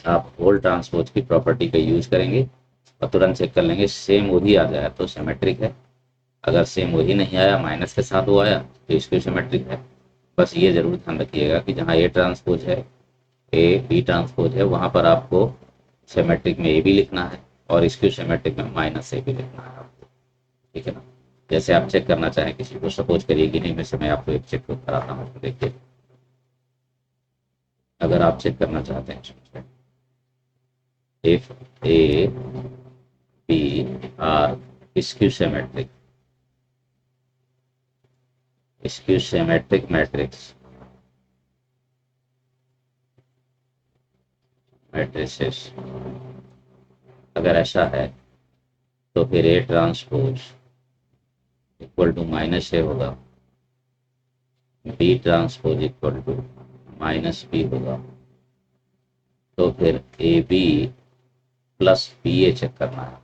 आप होल ट्रांसपोज की प्रॉपर्टी का यूज करेंगे और तुरंत चेक कर लेंगे सेम वही आ जाए तो सिमेट्रिक है, अगर सेम वही नहीं आया, माइनस के साथ वो आया, तो इसको सिमेट्रिक है। बस ये जरूर ध्यान रखिएगा कि जहाँ ए ट्रांसपोज है, ए बी ट्रांसपोज है, वहां पर आपको सिमेट्रिक में ए बी लिखना है और इसको सिमेट्रिक में माइनस ए बी लिखना है आपको। ठीक है ना, जैसे आप चेक करना चाहें किसी को, सपोज करिए कि नहीं, में से मैं आपको एक चेक कराता हूँ, देखिए अगर आप चेक करना चाहते हैं, if A, B are skew symmetric, skew symmetric matrix, matrices, अगर ऐसा है तो फिर A transpose equal to minus A होगा, B transpose equal to minus B होगा, तो फिर A B plus B A check करना है।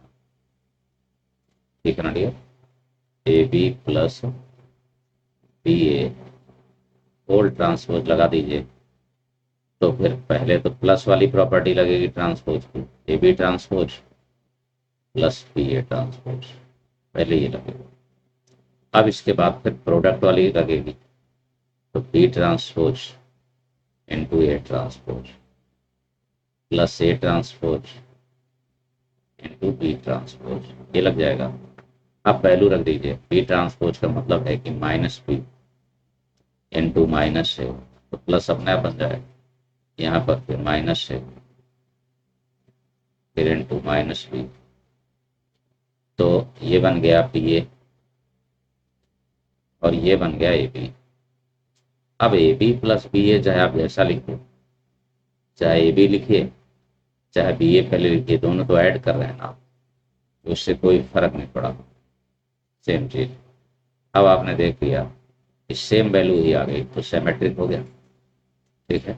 ठीक है ना dear, A B plus B A whole transpose लगा दीजिए, तो फिर पहले तो प्लस वाली प्रॉपर्टी लगेगी ट्रांसपोज की, A B transpose plus B A transpose, पहले ये लगेगा। अब इसके बाद फिर प्रोडक्ट वाली लगेगी, तो B transpose into A transpose plus A transpose into B transpose, ये लग जाएगा। अब वैल्यू रख दीजिए, बी ट्रांसपोज का मतलब है कि माइनस बी इंटू माइनस है, तो प्लस अपने आप बन जाएगा, यहाँ पर फिर माइनस है, फिर इंटू माइनस बी, तो ये बन गया बी ए और ये बन गया ए बी। अब ए बी प्लस बी ए, चाहे आप जैसा लिखिए, चाहे ए बी लिखिए चाहे बी ए पहले लिखिए, दोनों तो ऐड कर रहे हैं ना, तो उससे कोई फर्क नहीं पड़ा, सेम चीज। अब आपने देख लिया इस सेम वैल्यू ही आ गई तो सिमेट्रिक हो गया। ठीक है,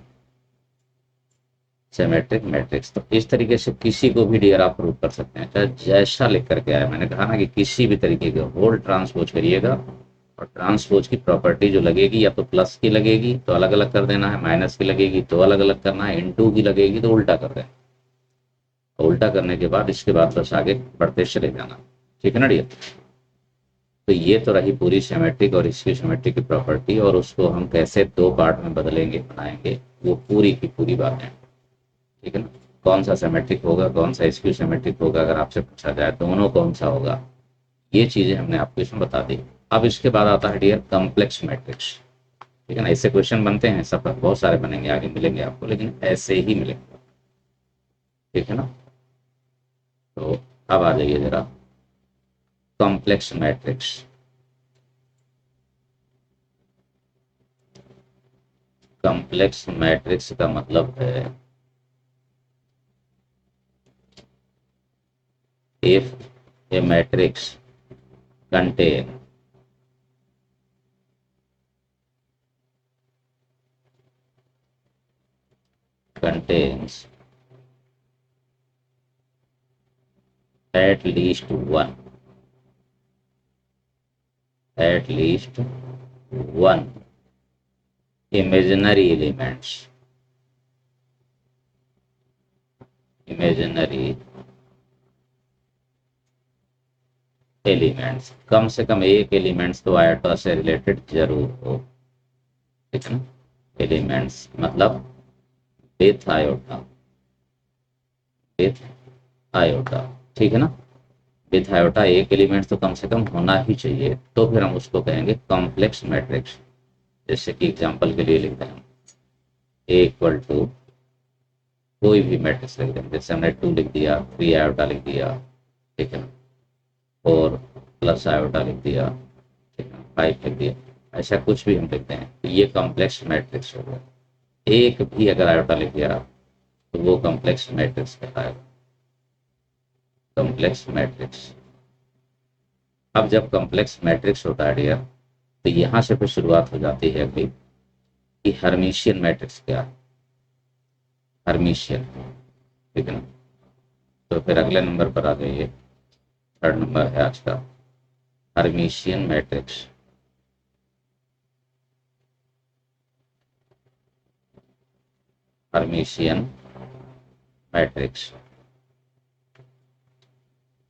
सिमेट्रिक मैट्रिक्स। तो इस तरीके से किसी को भी डियर आप प्रूव कर सकते हैं, चाहे जैसा लिख करके आए। मैंने कहा ना कि किसी भी तरीके के होल ट्रांसपोज करिएगा और ट्रांसपोज की प्रॉपर्टी जो लगेगी, या तो प्लस की लगेगी तो अलग अलग कर देना है, माइनस की लगेगी तो अलग अलग करना है, इनटू की लगेगी तो उल्टा कर देना, उल्टा करने के बाद इसके बाद बस आगे बढ़ते चले जाना। ठीक है ना डियर, तो ये तो रही पूरी सिमेट्रिक और स्क्यू सिमेट्रिक की प्रॉपर्टी, और उसको हम कैसे दो पार्ट में बदलेंगे, बनाएंगे, वो पूरी की पूरी बातें। ठीक है ना, कौन सा सिमेट्रिक होगा, कौन सा स्क्यू सिमेट्रिक होगा, अगर आपसे पूछा जाए दोनों कौन सा होगा, ये चीजें हमने आपको इसमें बता दी। अब इसके बाद आता है डियर कॉम्प्लेक्स मैट्रिक्स। ठीक है ना, इससे क्वेश्चन बनते हैं, सब बहुत सारे बनेंगे, आगे मिलेंगे आपको, लेकिन ऐसे ही मिलेंगे। ठीक है ना, तो अब आ जाइए जरा कॉम्प्लेक्स मैट्रिक्स। कॉम्प्लेक्स मैट्रिक्स का मतलब है if a matrix contains at least one imaginary elements, कम से कम एक एलिमेंट्स तो आयोटा से रिलेटेड जरूर हो। ठीक है ना, एलिमेंट्स मतलब विथ आयोटा, विथ आयोटा। ठीक है ना, विथ आयोटा एक एलिमेंट तो कम से कम होना ही चाहिए, तो फिर हम उसको कहेंगे कॉम्प्लेक्स मैट्रिक्स। जैसे कि एग्जांपल के लिए लिखते हैं हम ए इक्वल टू कोई भी मैट्रिक्स लिख देंगे, जैसे हमने 2 लिख दिया, 3 आयोटा लिख दिया, ठीक है ना, 4 प्लस आयोटा लिख दिया, ठीक है, 5 लिख दिया, ऐसा कुछ भी हम लिखते हैं तो ये कॉम्प्लेक्स मैट्रिक्स हो गया। एक भी अगर आयोटा लिख दिया तो वो कॉम्प्लेक्स मैट्रिक्स कहलाएगा, कॉम्प्लेक्स मैट्रिक्स। अब जब कॉम्प्लेक्स मैट्रिक्स होता है डियर, तो यहाँ से फिर शुरुआत हो जाती है अगली कि हर्मिशियन मैट्रिक्स क्या है, हर्मिशियन, ठीक है ना। तो फिर अगले नंबर पर आ जाइए, थर्ड नंबर है आज का, Hermitian matrix. Hermitian matrix,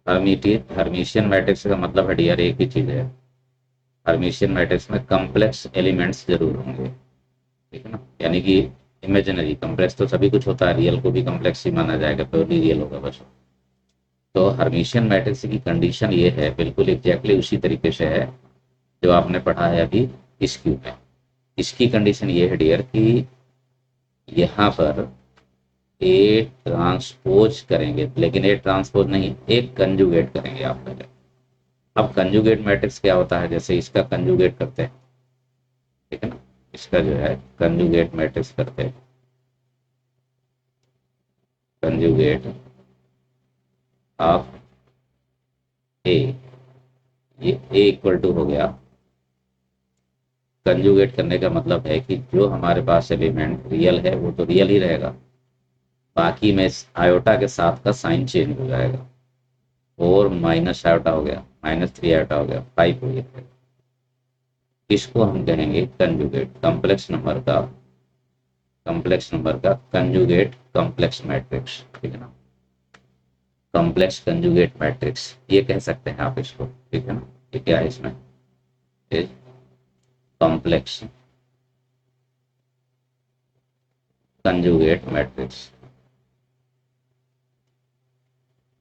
Hermitian matrix का मतलब है डियर एक ही चीज है, हर्मिशियन मैट्रिक्स में कॉम्प्लेक्स एलिमेंट्स जरूर होंगे, ठीक है ना। यानी कि इमेजिनरी, कॉम्प्लेक्स तो सभी कुछ होता है, रियल को भी कॉम्प्लेक्स ही माना जाएगा, प्योरली रियल होगा बस। तो हर्मिशियन मैट्रिक्स की कंडीशन ये है, बिल्कुल एग्जैक्टली उसी तरीके से है जो आपने पढ़ा है अभी इस क्यू में। इसकी कंडीशन ये है डियर कि यहाँ पर ए ट्रांसपोज करेंगे, लेकिन ए ट्रांसपोज नहीं, एक कंजुगेट करेंगे आप पहले। अब कंजुगेट मैट्रिक्स क्या होता है, जैसे इसका कंजुगेट करते हैं, ठीक है ना, इसका जो है कंजुगेट मैट्रिक्स करते हैं, कंजुगेट ऑफ ए, ये ए इक्वल टू हो गया, कंजुगेट करने का मतलब है कि जो हमारे पास एलिमेंट रियल है वो तो रियल ही रहेगा, बाकी में आयोटा के साथ का साइन चेंज हो जाएगा, और माइनस आयोटा हो गया, -3 आयोटा हो गया, 5 हो गया। इसको हम कहेंगे कंजुगेट, कॉम्प्लेक्स नंबर का कंजुगेट कॉम्प्लेक्स मैट्रिक्स, ठीक है ना, कॉम्प्लेक्स कंजुगेट मैट्रिक्स ये कह सकते हैं आप इसको, ठीक है ना। ये क्या है इसमें, complex conjugate matrix,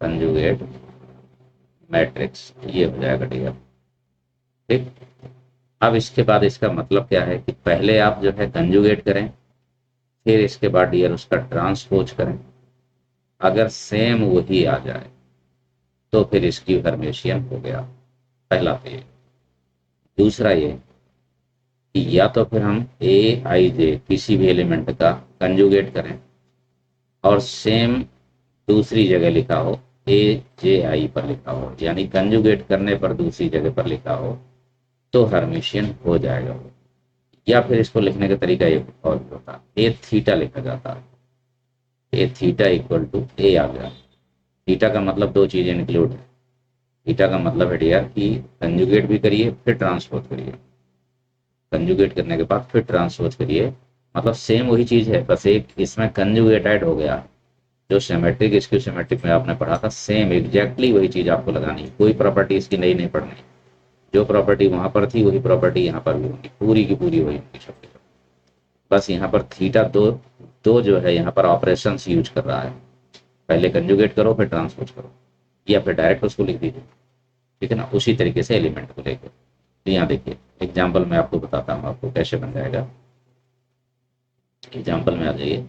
conjugate matrix ये हो जाएगा डियर, ठीक। अब इसके बाद इसका मतलब क्या है कि पहले आप जो है कंजुगेट करें, फिर इसके बाद डियर उसका ट्रांसपोज करें, अगर सेम वही आ जाए तो फिर इसकी हर्मिशियन हो गया, पहला तो ये। दूसरा ये कि या तो फिर हम ए आई जे किसी भी एलिमेंट का कंजुगेट करें और सेम दूसरी जगह लिखा हो, ए जे आई पर लिखा हो, यानी कंजुगेट करने पर दूसरी जगह पर लिखा हो तो हर्मिशियन हो जाएगा वो। या फिर इसको लिखने का तरीका ये और भी होता है, ए थीटा लिखा जाता है, ए थीटा इक्वल टू ए आ गया। थीटा का मतलब दो चीजें इंक्लूड है, थीटा का मतलब है डियर कि कंजुगेट भी करिए फिर ट्रांसपोज करिए, कंजुगेट करने के बाद फिर ट्रांसपोज करिए, मतलब सेम वही चीज है, बस एक इसमें कंजुगेट ऐड हो गया। जो सिमेट्रिक इसकी सिमेट्रिक में आपने पढ़ा था सेम एग्जैक्टली वही चीज आपको लगानी है, कोई प्रॉपर्टी इसकी नई नहीं पढ़नी, जो प्रॉपर्टी वहां पर थी वही प्रॉपर्टी यहाँ पर भी होगी, पूरी की पूरी वही होगी सबकी सब। बस यहाँ पर थीटा दो दो जो है यहाँ पर ऑपरेशन यूज कर रहा है, पहले कंजुगेट करो फिर ट्रांसपोज करो, या फिर डायरेक्ट उसको लिख दीजिए, ठीक है ना, उसी तरीके से एलिमेंट को लेकर। तो यहाँ देखिए एग्जाम्पल में आपको बताता हूँ आपको कैसे बन जाएगा, एग्जाम्पल में आ जाइए।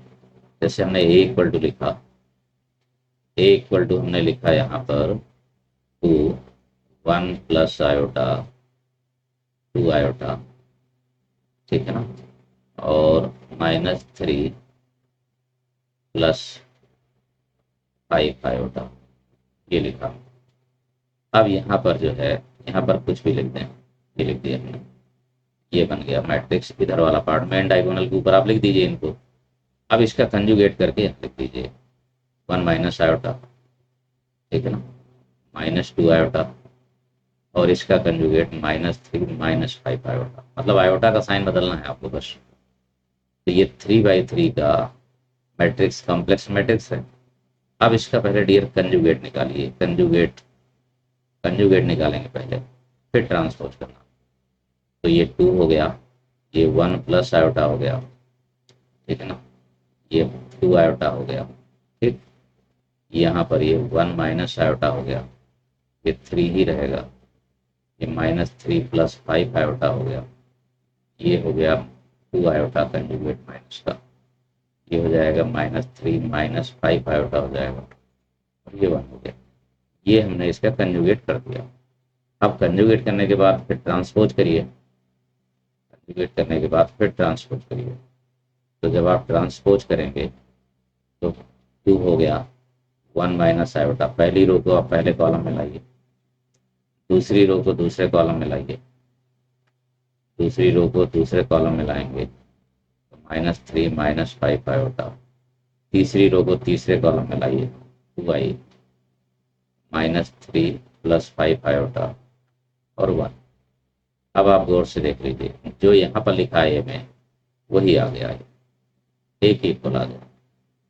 जैसे हमने ए इक्वल टू लिखा, ए इक्वल टू हमने लिखा यहाँ पर 2 1 प्लस आयोटा 2 आयोटा, ठीक है ना, और -3 प्लस 5 आयोटा, ये लिखा। अब यहाँ पर जो है यहाँ पर कुछ भी लिख दें, ये लिख दिया हमने, ये बन गया मैट्रिक्स, इधर वाला पार्ट मेन डायगोनल के ऊपर आप लिख दीजिए इनको। अब इसका कंजुगेट करके यहाँ लिख दीजिए 1 माइनस आयोटा, ठीक है ना, -2 आयोटा, और इसका कंजुगेट -3 -5 आयोटा, मतलब आयोटा का साइन बदलना है आपको बस। तो ये 3/3 का मैट्रिक्स कॉम्प्लेक्स मैट्रिक्स है। अब इसका पहले डियर कंजुगेट निकालिए, कंजुगेट कंजुगेट निकालेंगे पहले फिर ट्रांसपोज करना। तो ये 2 हो गया, ये 1 प्लस आयोटा हो गया, ठीक है ना, ये 2 आयोटा हो गया, ठीक, यहाँ पर ये 1 माइनस आयोटा हो गया, ये 3 ही रहेगा, ये -3 + 5 आयोटा हो गया, ये हो गया 2 आयोटा कंजुगेट माइनस का, ये हो जाएगा -3 - 5 आयोटा हो जाएगा, और ये 1 हो गया। ये हमने इसका कंजुगेट कर दिया। अब कंजुगेट करने के बाद फिर ट्रांसपोज करिए, कंजुगेट करने के बाद फिर ट्रांसपोज करिए। तो जब आप ट्रांसपोज करेंगे तो 2 हो गया, 1 माइनस आयोटा, पहली रो को आप पहले कॉलम में लाइए, दूसरी रो को दूसरे कॉलम में लाइए, दूसरी रो को दूसरे कॉलम में लाएंगे तो -3 - 5 आयोटा, तीसरी रो को तीसरे कॉलम में लाइए, 2 आई, -3 + 5 आयोटा और 1। अब आप गौर से देख लीजिए, जो यहाँ पर लिखा है में वही आ गया है, एक इक्वल आ गया,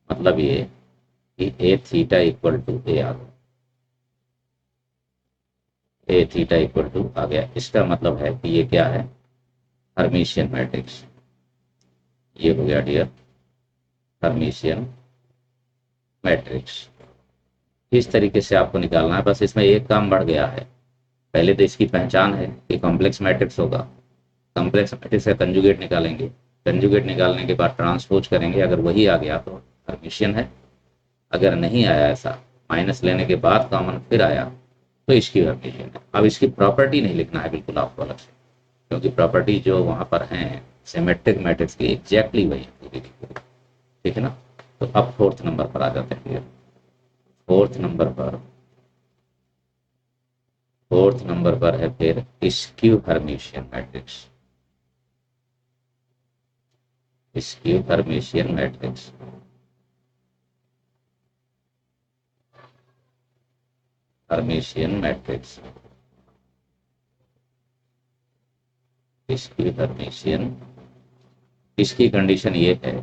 मतलब ये कि ए थीटा इक्वल टू ए आ गया, ए थीटा इक्वल टू आ गया। इसका मतलब है कि ये क्या है, हर्मिशियन मैट्रिक्स। ये हो गया डियर हर्मिशियन मैट्रिक्स। इस तरीके से आपको निकालना है, बस इसमें एक काम बढ़ गया है। पहले तो इसकी पहचान है कि कॉम्प्लेक्स मैट्रिक्स होगा, कॉम्प्लेक्स मैट्रिक्स का कंजुगेट निकालेंगे, कंजुगेट निकालने के बाद ट्रांसपोज करेंगे, अगर वही आ गया तो हर्मिशियन है, अगर नहीं आया ऐसा, माइनस लेने के बाद कॉमन फिर आया तो इसकी हर्मिशियन है। अब इसकी प्रॉपर्टी नहीं लिखना है बिल्कुल आपको अलग से, क्योंकि प्रॉपर्टी जो वहाँ पर हैं सिमेट्रिक मैट्रिक्स की एग्जैक्टली वही है पूरी की पूरी, ठीक है ना। तो अब फोर्थ नंबर पर आ जाते हैं। फोर्थ नंबर पर है फिर skew Hermitian matrix. Skew Hermitian matrix, Hermitian matrix, skew Hermitian. इसकी कंडीशन ये है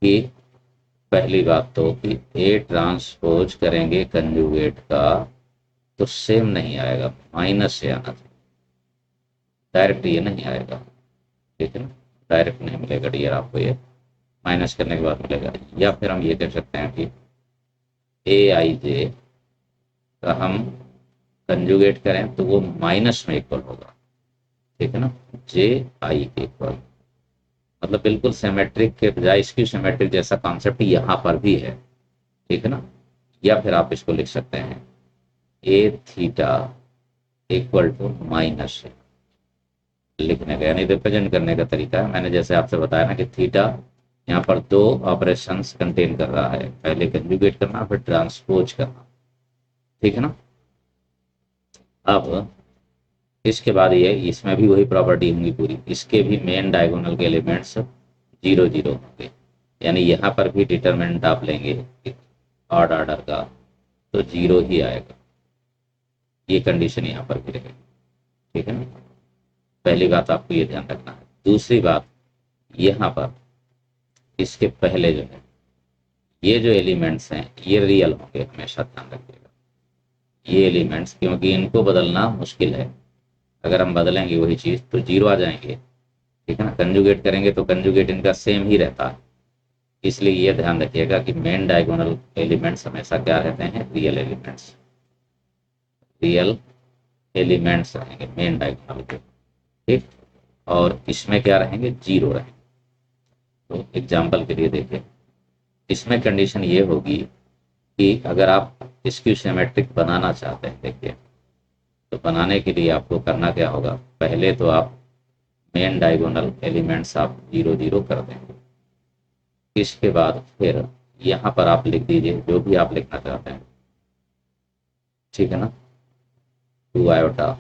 कि पहली बात तो कि ए ट्रांसपोज करेंगे कंजुगेट का तो सेम नहीं आएगा, माइनस से आना चाहिए, डायरेक्ट ये नहीं आएगा, ठीक है ना, डायरेक्ट नहीं मिलेगा डियर आपको, ये माइनस करने के बाद मिलेगा। या फिर हम ये कह सकते हैं कि ए आई जे का हम कंजुगेट करें तो वो माइनस में इक्वल होगा, ठीक है ना, जे आई के इक्वल, मतलब बिल्कुल सिमेट्रिक के बजाय इसकी सिमेट्रिक जैसा कॉन्सेप्ट यहाँ पर भी है, ठीक है ना। या फिर आप इसको लिख सकते हैं ए थीटा इक्वल टू माइनस, लिखने का यानी रिप्रेजेंट करने का तरीका है। मैंने जैसे आपसे बताया ना कि थीटा यहाँ पर 2 ऑपरेशंस कंटेन कर रहा है, पहले कंजुगेट करना फिर ट्रांसपोज करना, ठीक है ना। अब इसके बाद ये इसमें भी वही प्रॉपर्टी होंगी पूरी, इसके भी मेन डायगोनल के एलिमेंट्स 0 0 होंगे, यानी यहाँ पर भी डिटरमिनेंट आप लेंगे ऑड ऑर्डर का तो 0 ही आएगा, ये कंडीशन यहाँ पर भी रहेगी, ठीक है ना। पहली बात आपको ये ध्यान रखना है। दूसरी बात, यहाँ पर इसके पहले जो है ये जो एलिमेंट्स हैं ये रियल होंगे, हमेशा ध्यान रखिएगा ये एलिमेंट्स, क्योंकि इनको बदलना मुश्किल है, अगर हम बदलेंगे वही चीज़ तो 0 आ जाएंगे, ठीक है ना। कंजुगेट करेंगे तो कंजुगेट इनका सेम ही रहता है, इसलिए ये ध्यान रखिएगा कि मेन डायगोनल एलिमेंट्स हमेशा क्या रहते हैं, रियल एलिमेंट्स, रियल एलिमेंट्स रहेंगे मेन डायगोनल के, ठीक। और इसमें क्या रहेंगे, 0 रहेंगे। तो एग्जाम्पल के लिए देखिए, इसमें कंडीशन ये होगी कि अगर आप इसकी सिमेट्रिक बनाना चाहते हैं, देखिए तो बनाने के लिए आपको करना क्या होगा, पहले तो आप मेन डायगोनल एलिमेंट्स आप 0 0 कर देंगे, इसके बाद फिर यहाँ पर आप लिख दीजिए जो भी आप लिखना चाहते हैं, ठीक है ना, 2 आयोटा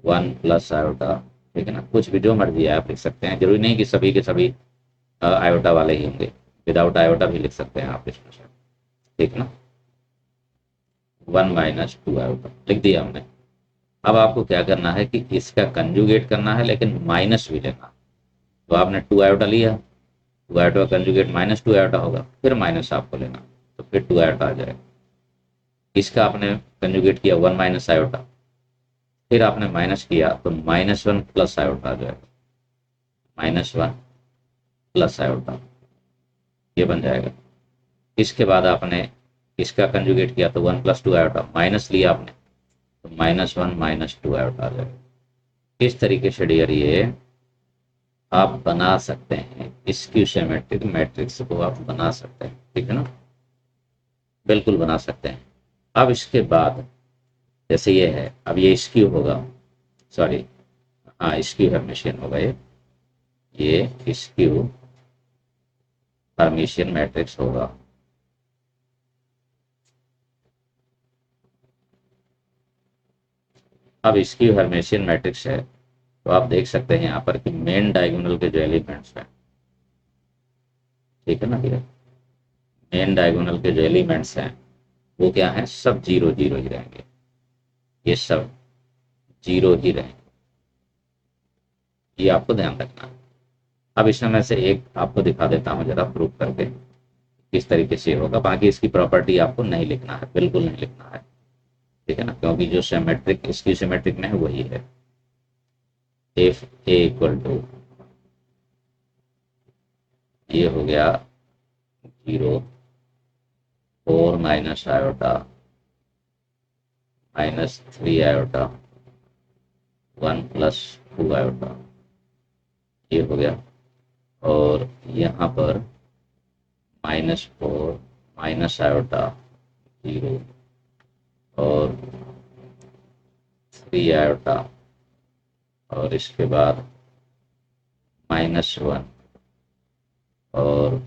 1 + आयोटा, ठीक है ना, कुछ भी जो मर्जी है आप लिख सकते हैं, जरूरी नहीं कि सभी के सभी आयोटा वाले ही होंगे, विदाउट आयोटा भी लिख सकते हैं आप इसमें से, ठीक ना। 1 - 2 आयोटा लिख दिया हमने। अब आपको क्या करना है कि इसका कंजुगेट करना है, लेकिन माइनस भी लेना है। तो आपने 2 आयोटा लिया, 2 आयोटा कंजुगेट -2 आयोटा होगा, फिर माइनस आपको लेना, तो फिर 2 आयोटा आ जाएगा। इसका आपने कंजुगेट किया 1 - आयोटा, फिर आपने माइनस किया तो -1 + आयोटा आ जाएगा, -1 + आयोटा, ये बन जाएगा। इसके बाद आपने इसका कंजुगेट किया तो 1 + 2 आयोटा, माइनस लिया आपने तो -1 -2 आयोटा आ जाएगा। इस तरीके से डियर ये आप बना सकते हैं, स्क्यू सिमेट्रिक मैट्रिक्स को आप बना सकते हैं, ठीक है ना, बिल्कुल बना सकते हैं। अब इसके बाद जैसे ये है, अब ये स्क्यू होगा, सॉरी, हाँ स्क्यू हर्मिशियन होगा ये स्क्यू हर्मिशियन मैट्रिक्स होगा। अब स्क्यू हर्मिशियन मैट्रिक्स है तो आप देख सकते हैं यहाँ पर कि मेन डायगोनल के जो एलिमेंट्स हैं, ठीक है ना भैया, मेन डायगोनल के जो एलिमेंट्स हैं वो क्या है, सब 0 0 ही रहेंगे, ये सब 0 ही रहेंगे, ये आपको ध्यान रखना है। अब इसमें मैं से एक आपको दिखा देता हूँ जरा प्रूफ करके किस तरीके से होगा, बाकी इसकी प्रॉपर्टी आपको नहीं लिखना है, बिल्कुल नहीं लिखना है, ठीक है ना, क्योंकि जो सिमेट्रिक इसकी सिमेट्रिक में है वही है। इफ ए इक्वल टू, ये हो गया 0 4 माइनस आयोटा -3 आयोटा 1 + 2 आयोटा, ये हो गया, और यहाँ पर -4 माइनस आयोटा 0 और 3 आयोटा, और इसके बाद -1 और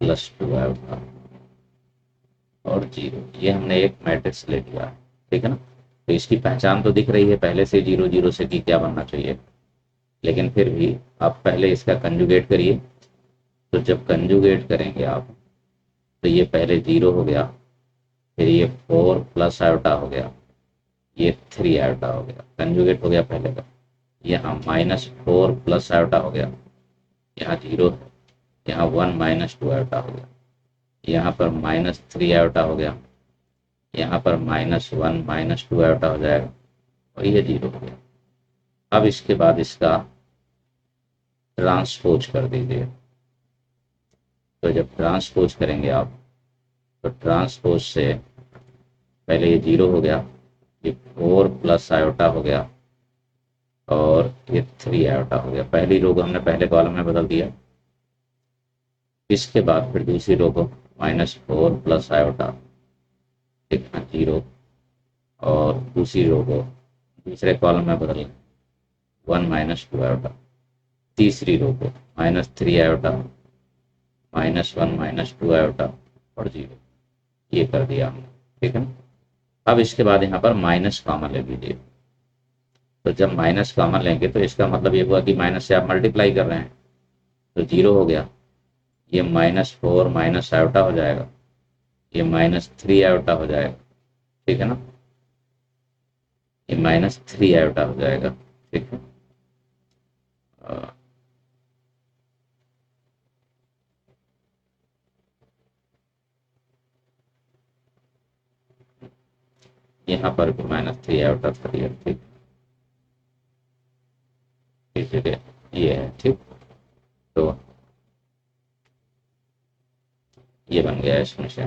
+2 आयोटा और 0, ये हमने एक मैट्रिक्स ले लिया, ठीक है ना। तो इसकी पहचान तो दिख रही है पहले से 0 0 से कि क्या बनना चाहिए, लेकिन फिर भी आप पहले इसका कंजुगेट करिए। तो जब कंजुगेट करेंगे आप तो ये पहले 0 हो गया, फिर ये 4 + आयोटा हो गया, ये 3 आयोटा हो गया, कंजुगेट हो गया पहले का। यहाँ -4 + आयोटा हो गया, यहाँ 0 है, यहाँ 1 - 2 आयोटा हो गया, यहाँ पर -3 आयोटा हो गया, यहाँ पर -1 - 2 आयोटा हो जाएगा, और ये 0 हो गया। अब इसके बाद इसका ट्रांसपोज कर दीजिए। तो जब ट्रांसपोज करेंगे आप तो ट्रांसपोज से पहले ये 0 हो गया, ये 4 + आयोटा हो गया, और ये 3 आयोटा हो गया। पहली रो को हमने पहले कॉलम में बदल दिया। इसके बाद फिर दूसरी रो को -4 + आयोटा, ठीक है, 0, और दूसरी रो को दूसरे कॉलम में बदल 1 - 2 आयोटा। तीसरी रो को -3 आयोटा, -1 - 2 आयोटा और 0, ये कर दिया हमने, ठीक है ना। अब इसके बाद यहाँ पर माइनस कॉमन ले लीजिए। तो जब माइनस कॉमन लेंगे तो इसका मतलब ये हुआ कि माइनस से आप मल्टीप्लाई कर रहे हैं, तो 0 हो गया, ये -4 माइनस आयोटा हो जाएगा, ये -3 आयोटा हो जाएगा, ठीक है ना, ये -3 आयोटा हो जाएगा, ठीक है। यहाँ पर भी -3 आयोटा कर दिया, ठीक, इस जगह ये है, ठीक। तो ये बन गया इसमें से।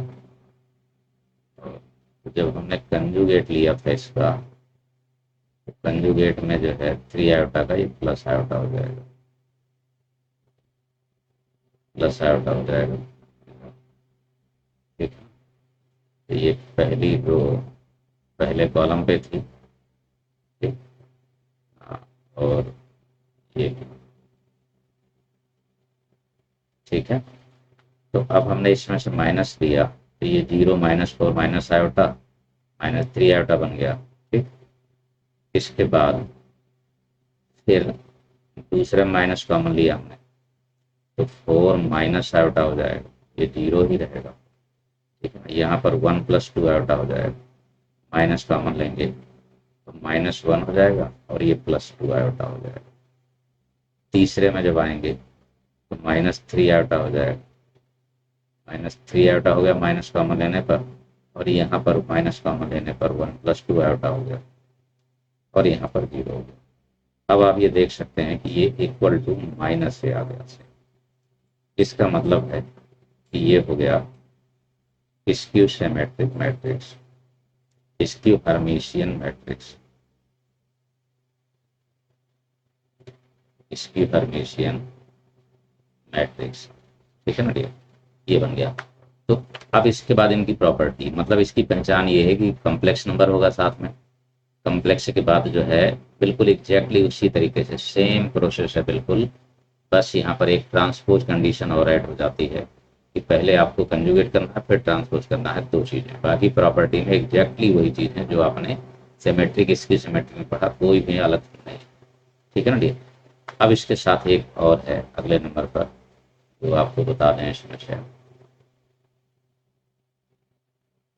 तो जब हमने कंजुगेट लिया था इसका, तो कंजुगेट में जो है 3 आयोटा का ये प्लस आयोटा हो जाएगा, प्लस आयोटा हो जाएगा, ठीक है। तो ये पहली रो पहले कॉलम पे थी, ठीक, हाँ, और ये, ठीक है। तो अब हमने इसमें से माइनस लिया तो ये 0 -4 माइनस आयोटा -3 आयोटा बन गया, ठीक। इसके बाद फिर दूसरे माइनस कॉमन लिया हमने तो 4 माइनस आयोटा हो जाएगा, ये 0 ही रहेगा, ठीक है। यहाँ पर 1 + 2 आयोटा हो जाएगा, माइनस कॉमन लेंगे तो -1 हो जाएगा और ये +2 आयोटा हो जाएगा। तीसरे में जब आएंगे तो -3 आयोटा हो जाएगा, -3 आयोटा हो गया माइनस कॉमन लेने पर, और यहाँ पर माइनस कॉमन लेने पर 1 + 2 आयोटा हो गया, और यहाँ पर 0 हो गया। अब आप ये देख सकते हैं कि ये इक्वल टू माइनस से आ गया से, इसका मतलब है कि ये हो गया skew symmetric matrix, skew Hermitian matrix, skew Hermitian matrix. ठीक है ना डियर, ये बन गया। तो अब इसके बाद इनकी प्रॉपर्टी, मतलब इसकी पहचान ये है कि कॉम्प्लेक्स नंबर होगा साथ में, कॉम्प्लेक्स के बाद जो है बिल्कुल एग्जैक्टली उसी तरीके से सेम प्रोसेस है बिल्कुल, बस यहाँ पर एक ट्रांसपोज कंडीशन और ऐड हो जाती है कि पहले आपको कंजुगेट करना है फिर ट्रांसपोज करना है, दो चीज़ें। बाकी प्रॉपर्टी में एग्जैक्टली वही चीज़ है जो आपने सिमेट्रिक इसकी सिमेट्रिक में पढ़ा, कोई भी अलग नहीं। ठीक है ना डियर। अब इसके साथ एक और है अगले नंबर पर जो आपको बता दें इसमें से,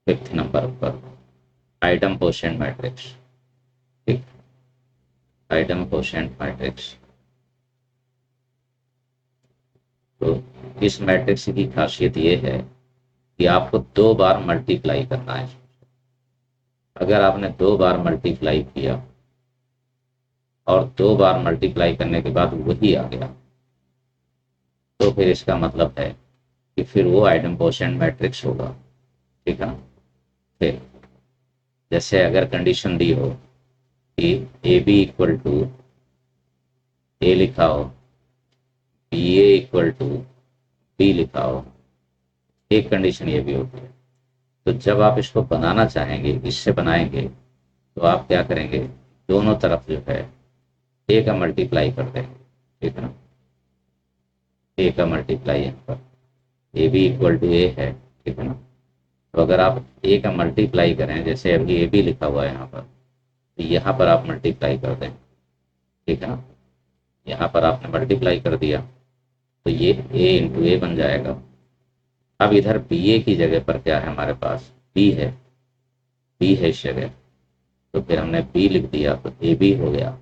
फिफ्थ नंबर पर आइडम्पोसेंट मैट्रिक्स। ठीक, आइडम्पोसेंट मैट्रिक्स। तो इस मैट्रिक्स की खासियत ये है कि आपको 2 बार मल्टीप्लाई करना है। अगर आपने 2 बार मल्टीप्लाई किया और 2 बार मल्टीप्लाई करने के बाद वही आ गया, तो फिर इसका मतलब है कि फिर वो आइडम्पोसेंट मैट्रिक्स होगा। ठीक है ना। फिर जैसे अगर कंडीशन दी हो कि A B equal to, A लिखा हो, B A equal to B लिखा हो, एक कंडीशन ये भी होती है। तो जब आप इसको बनाना चाहेंगे, इससे बनाएंगे, तो आप क्या करेंगे, दोनों तरफ जो है ए का मल्टीप्लाई कर देंगे। ठीक है ना, ए का मल्टीप्लाई यहाँ पर ए बी इक्वल टू ए है। ठीक है ना। तो अगर आप ए का मल्टीप्लाई करें, जैसे अभी ए बी लिखा हुआ है यहाँ पर, तो यहाँ पर आप मल्टीप्लाई कर दें। ठीक है ना, यहाँ पर आपने मल्टीप्लाई कर दिया तो ये ए इंटू ए बन जाएगा। अब इधर बी ए की जगह पर क्या है हमारे पास, बी है, बी है इस जगह, तो फिर हमने बी लिख दिया तो ए बी हो गया,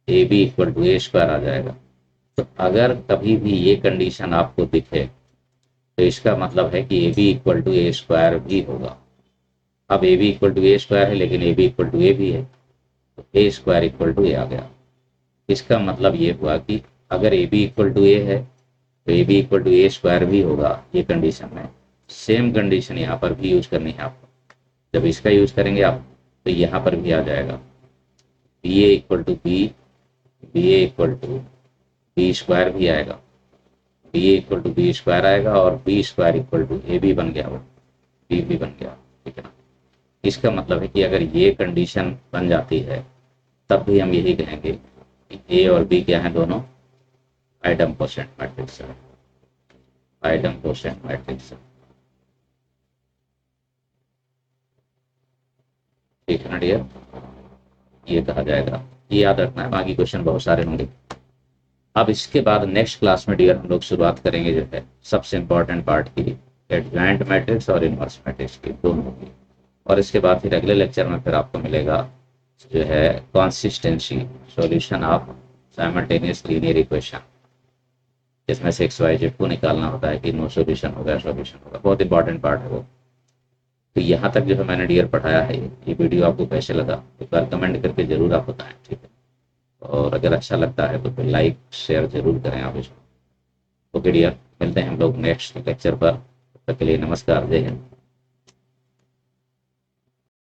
A B equal to A square आ जाएगा। तो अगर कभी भी ये कंडीशन आपको दिखे तो इसका मतलब है कि A B equal to A square भी होगा। अब A B equal to A square है लेकिन A B equal to A भी है, तो A square equal to A आ गया। इसका मतलब ये हुआ कि अगर A B equal to A है तो A B equal to A square भी होगा ये कंडीशन में। सेम कंडीशन यहाँ पर भी यूज करनी है आपको। जब इसका यूज करेंगे आप तो यहाँ पर भी आ जाएगा B A equal to B, B A equal to B square भी आएगा, B A equal to B square आएगा और B square equal to A B बन गया, वो बी भी बन गया। ठीक है ना। इसका मतलब है कि अगर ये कंडीशन बन जाती है तब भी हम यही कहेंगे कि ए और बी क्या है, दोनों आइडम्पोसेंट मैट्रिक्स है, आइडम्पोसेंट मैट्रिक्स है। ठीक है ना डियर, ये कहा जाएगा, ये याद रखना है, बाकी क्वेश्चन बहुत सारे होंगे। अब इसके बाद नेक्स्ट क्लास में डियर हम लोग शुरुआत करेंगे जो है सबसे इंपॉर्टेंट पार्ट की, एडजॉइंट मैट्रिक्स और इनवर्स मैट्रिक्स की, दोनों की। और इसके बाद फिर अगले लेक्चर में फिर आपको मिलेगा जो है consistency, solution of simultaneous linear equation, जिसमें से एक्स वाई जेड को निकालना होता है कि नो सॉल्यूशन होगा, सॉल्यूशन होगा, बहुत इंपॉर्टेंट पार्ट है वो। तो यहाँ तक जो है मैंने डियर पढ़ाया है, ये वीडियो आपको कैसे लगा एक बार कमेंट करके जरूर आप बताएं। ठीक है, और अगर अच्छा लगता है तो फिर लाइक शेयर जरूर करें आप इसको। ओके डियर, मिलते हैं हम लोग नेक्स्ट लेक्चर पर, तब तक के लिए नमस्कार, जय हिंद।